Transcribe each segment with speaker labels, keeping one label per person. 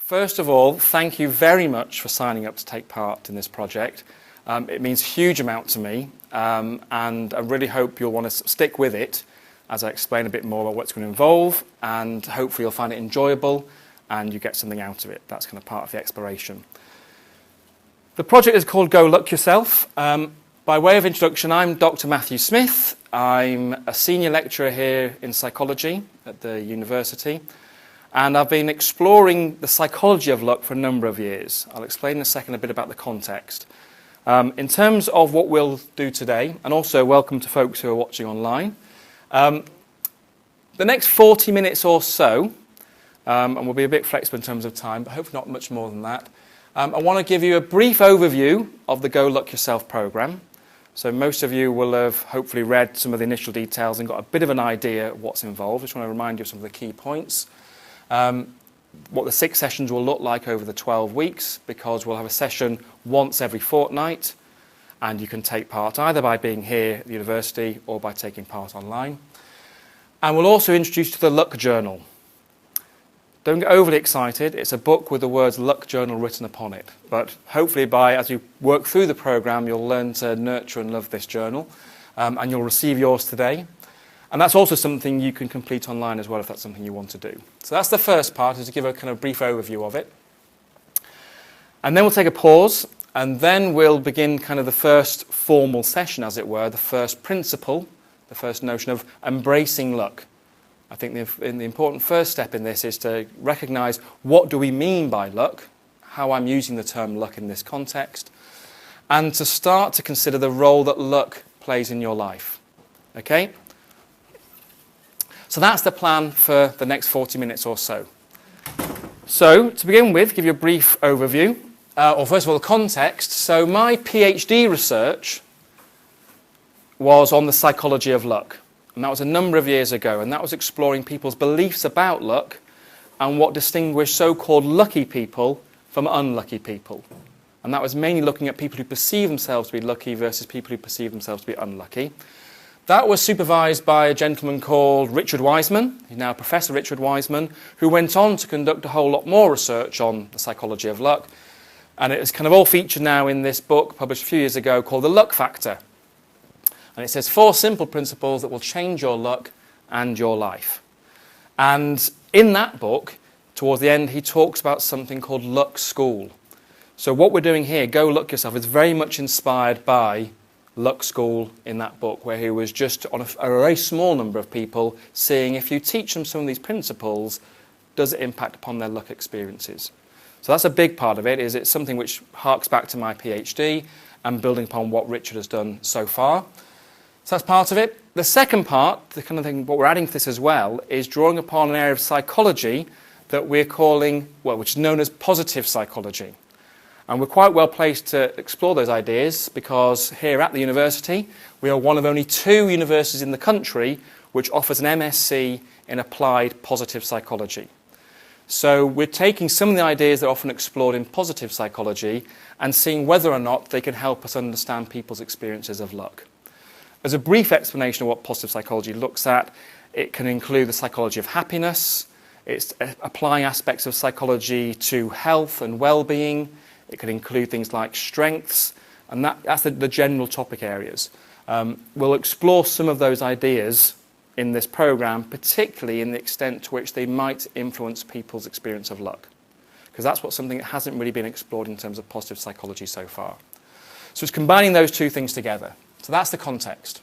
Speaker 1: First of all, thank you very much for signing up to take part in this project. It means a huge amount to me, and I really hope you'll want to stick with it as I explain a bit more about what it's going to involve, and hopefully you'll find it enjoyable and you get something out of it. That's kind of part of the exploration. The project is called Go Look Yourself. By way of introduction, I'm Dr. Matthew Smith. I'm a senior lecturer here in psychology at the university, and I've been exploring the psychology of luck for a number of years. I'll explain in a second a bit about the context. In terms of what we'll do today, and also welcome to folks who are watching online, the next 40 minutes or so, and we'll be a bit flexible in terms of time, but hopefully not much more than that, I want to give you a brief overview of the Go Look Yourself programme. So most of you will have hopefully read some of the initial details and got a bit of an idea of what's involved. I just want to remind you of some of the key points. What the 6 sessions will look like over the 12 weeks, because we'll have a session once every fortnight, and you can take part either by being here at the university or by taking part online. And we'll also introduce you to the Luck Journal. Don't get overly excited. It's a book with the words Luck Journal written upon it. But hopefully as you work through the programme, you'll learn to nurture and love this journal, and you'll receive yours today. And that's also something you can complete online as well if that's something you want to do. So that's the first part, is to give a kind of brief overview of it. And then we'll take a pause, and then we'll begin kind of the first formal session, as it were, the first principle, the first notion of embracing luck. I think the important first step in this is to recognise what do we mean by luck, how I'm using the term luck in this context, and to start to consider the role that luck plays in your life. Okay? So that's the plan for the next 40 minutes or so. So, to begin with, give you a brief overview, or first of all, the context. So my PhD research was on the psychology of luck, and that was a number of years ago, and that was exploring people's beliefs about luck and what distinguished so-called lucky people from unlucky people. And that was mainly looking at people who perceive themselves to be lucky versus people who perceive themselves to be unlucky. That was supervised by a gentleman called Richard Wiseman, he's now Professor Richard Wiseman, who went on to conduct a whole lot more research on the psychology of luck. And it is kind of all featured now in this book published a few years ago called The Luck Factor. And it says 4 simple principles that will change your luck and your life. And in that book, towards the end, he talks about something called Luck School. So what we're doing here, Go Look Yourself, is very much inspired by Luck School in that book, where he was just on a very small number of people, seeing if you teach them some of these principles, does it impact upon their luck experiences? So that's a big part of it, is it's something which harks back to my PhD and building upon what Richard has done so far. So that's part of it. The second part, the kind of thing, what we're adding to this as well, is drawing upon an area of psychology that we're calling, which is known as positive psychology. And we're quite well placed to explore those ideas because here at the university, we are one of only 2 universities in the country which offers an MSc in applied positive psychology. So we're taking some of the ideas that are often explored in positive psychology and seeing whether or not they can help us understand people's experiences of luck. As a brief explanation of what positive psychology looks at, it can include the psychology of happiness, it's applying aspects of psychology to health and well-being. It could include things like strengths, and that's the general topic areas. We'll explore some of those ideas in this programme, particularly in the extent to which they might influence people's experience of luck, because that's something that hasn't really been explored in terms of positive psychology so far. So it's combining those 2 things together. So that's the context.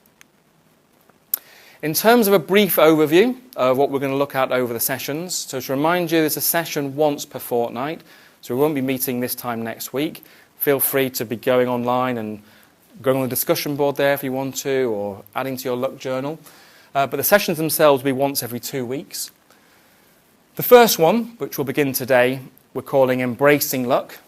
Speaker 1: In terms of a brief overview of what we're going to look at over the sessions, so to remind you, there's a session once per fortnight. So we won't be meeting this time next week. Feel free to be going online and going on the discussion board there if you want to, or adding to your luck journal. But the sessions themselves will be once every 2 weeks. The first one, which will begin today, we're calling Embracing Luck.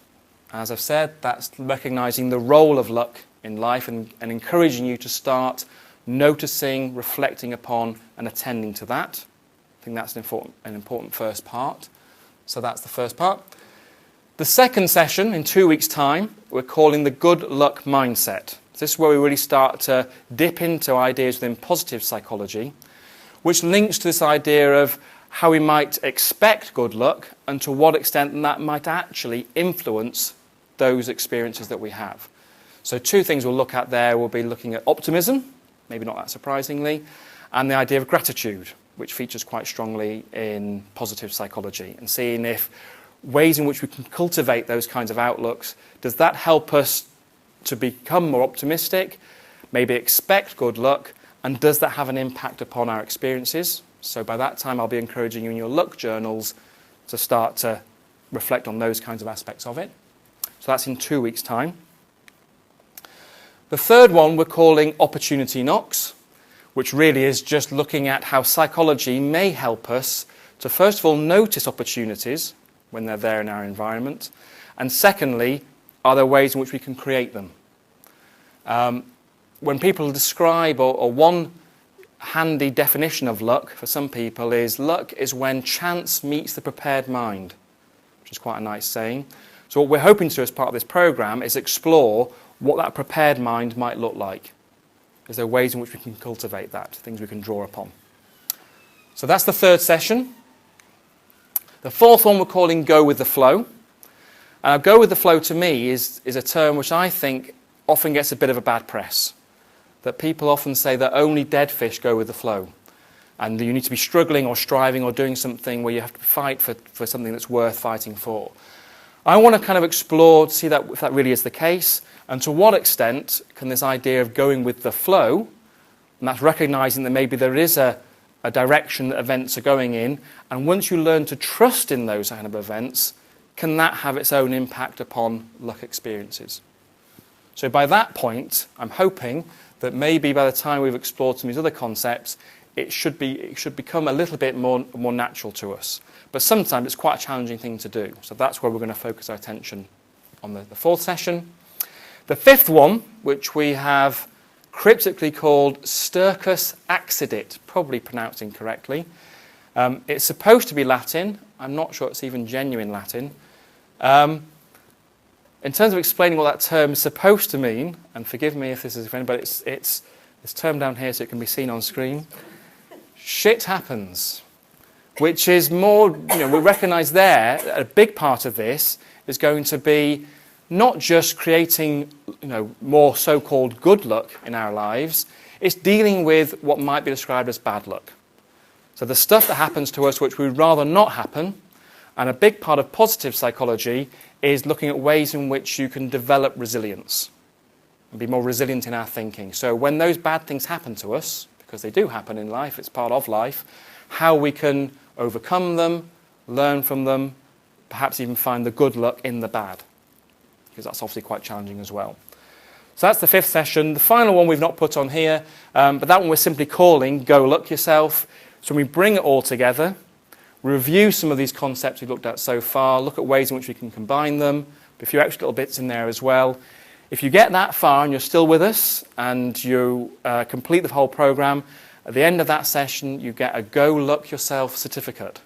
Speaker 1: As I've said, that's recognising the role of luck in life and encouraging you to start noticing, reflecting upon, and attending to that. I think that's an important first part. So that's the first part. The second session, in 2 weeks' time, we're calling the Good Luck Mindset. This is where we really start to dip into ideas within positive psychology, which links to this idea of how we might expect good luck, and to what extent that might actually influence those experiences that we have. So 2 things we'll look at there will be looking at optimism, maybe not that surprisingly, and the idea of gratitude, which features quite strongly in positive psychology, and seeing if ways in which we can cultivate those kinds of outlooks, does that help us to become more optimistic, maybe expect good luck, and does that have an impact upon our experiences? So by that time, I'll be encouraging you in your luck journals to start to reflect on those kinds of aspects of it. So that's in 2 weeks' time. The third one we're calling Opportunity Knocks, which really is just looking at how psychology may help us to, first of all, notice opportunities when they're there in our environment, and secondly, are there ways in which we can create them? When people describe, or one handy definition of luck for some people is, luck is when chance meets the prepared mind, which is quite a nice saying. So what we're hoping to do as part of this program is explore what that prepared mind might look like. Is there ways in which we can cultivate that, things we can draw upon? So that's the third session. The fourth one we're calling Go with the Flow. Go with the flow to me is a term which I think often gets a bit of a bad press. That people often say that only dead fish go with the flow. And you need to be struggling or striving or doing something where you have to fight for something that's worth fighting for. I want to kind of explore to see that if that really is the case, and to what extent can this idea of going with the flow, and that's recognizing that maybe there is a direction that events are going in, and once you learn to trust in those kind of events, can that have its own impact upon luck experiences? So by that point, I'm hoping that maybe by the time we've explored some of these other concepts, it should become a little bit more natural to us. But sometimes it's quite a challenging thing to do. So that's where we're going to focus our attention on the fourth session. The fifth one, which we have cryptically called Stercus Accidit, probably pronounced incorrectly. It's supposed to be Latin. I'm not sure it's even genuine Latin. In terms of explaining what that term is supposed to mean, and forgive me if this is offending, but it's termed down here so it can be seen on screen. Shit happens, which is more, we recognise there a big part of this is going to be not just creating, more so-called good luck in our lives, it's dealing with what might be described as bad luck. So the stuff that happens to us which we'd rather not happen, and a big part of positive psychology is looking at ways in which you can develop resilience and be more resilient in our thinking. So when those bad things happen to us, because they do happen in life, it's part of life, how we can overcome them, learn from them, perhaps even find the good luck in the bad, because that's obviously quite challenging as well. So that's the fifth session. The final one we've not put on here, but that one we're simply calling Go Luck Yourself. So when we bring it all together, review some of these concepts we've looked at so far, look at ways in which we can combine them, a few extra little bits in there as well. If you get that far and you're still with us and you complete the whole program, at the end of that session you get a Go Luck Yourself certificate.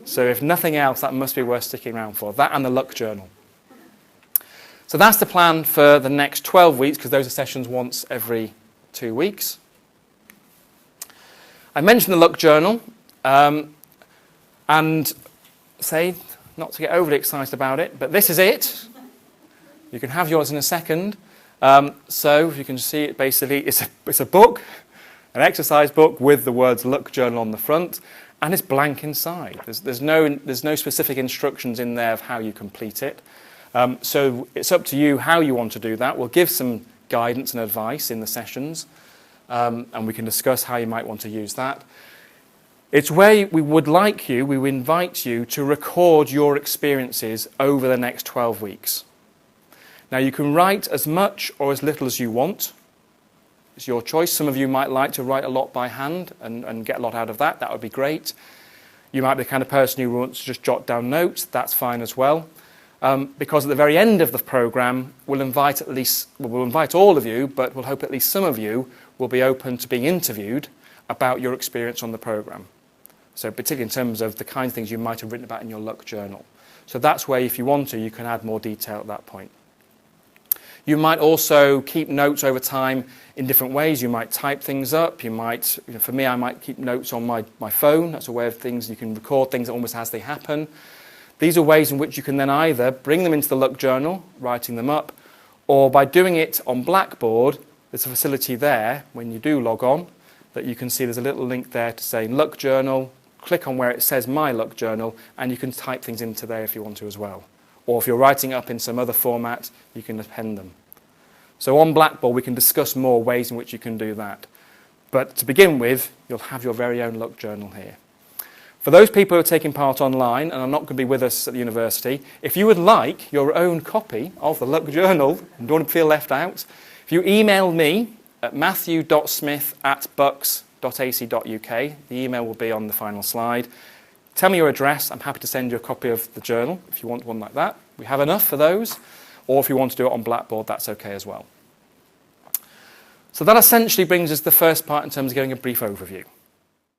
Speaker 1: So if nothing else, that must be worth sticking around for. That and the luck journal. So that's the plan for the next 12 weeks, because those are sessions once every 2 weeks. I mentioned the luck journal, and say, not to get overly excited about it, but this is it. You can have yours in a second. So if you can see it, basically, it's a book, an exercise book with the words luck journal on the front, and it's blank inside. There's no specific instructions in there of how you complete it. So it's up to you how you want to do that. We'll give some guidance and advice in the sessions, and we can discuss how you might want to use that. It's where we would invite you to record your experiences over the next 12 weeks. Now you can write as much or as little as you want. It's your choice. Some of you might like to write a lot by hand and get a lot out of that. That would be great. You might be the kind of person who wants to just jot down notes. That's fine as well. Because at the very end of the program, we'll invite all of you, but we'll hope at least some of you will be open to being interviewed about your experience on the program. So particularly in terms of the kinds of things you might have written about in your luck journal. So that's where, if you want to, you can add more detail at that point. You might also keep notes over time in different ways. You might type things up. You might, for me, I might keep notes on my phone. That's a way of things. You can record things almost as they happen. These are ways in which you can then either bring them into the Luck Journal, writing them up, or by doing it on Blackboard, there's a facility there when you do log on that you can see there's a little link there to say Luck Journal. Click on where it says My Luck Journal, and you can type things into there if you want to as well. Or if you're writing up in some other format, you can append them. So on Blackboard, we can discuss more ways in which you can do that. But to begin with, you'll have your very own Luck Journal here. For those people who are taking part online and are not going to be with us at the university, if you would like your own copy of the Luck Journal and don't want to feel left out, if you email me at matthew.smith@bucks.ac.uk, the email will be on the final slide. Tell me your address. I'm happy to send you a copy of the journal if you want one like that. We have enough for those. Or if you want to do it on Blackboard, that's okay as well. So that essentially brings us to the first part in terms of giving a brief overview.